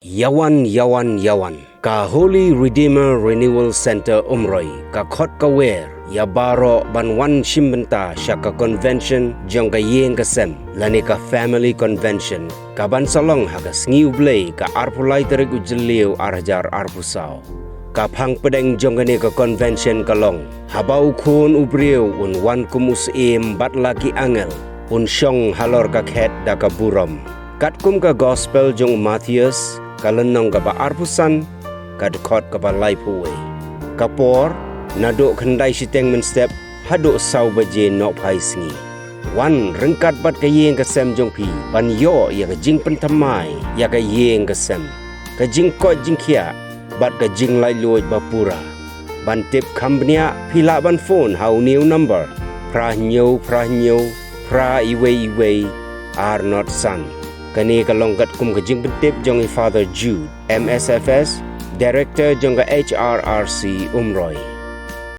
Yawan ka Holy Redeemer Renewal Center Umroi ka khot ka wer ya baro ban wan shimbenta syaka convention jong ka Ïing ka sem lani ka family convention ka ban salong haga sngiu blay ka arpulai terik ujeliu arjar arpusau ka phang pedeng jong ka convention kalong habau khun ubriu un wan kumus bat laki angel un syong halor ka khet da ka buram kat kum ka gospel jong Matthias kalenong ka ba arpusan kadkot ka ba laipuwe kapor naduk kendai siteng men step haduk sau baje nok pai sngi wan rengkat bat ka Ïing ka sem jong pi ban yo ya ka jing pentamai ya ka Ïing ka sem ka jing ko jing kia bat ka jing lai loi ba pura ban tip kambnia pila ban phone hau new number pra iwe are not son kani kalongkat kum ka jing pentip jong Father Jude MSFS Director jong ka HRRC Umroi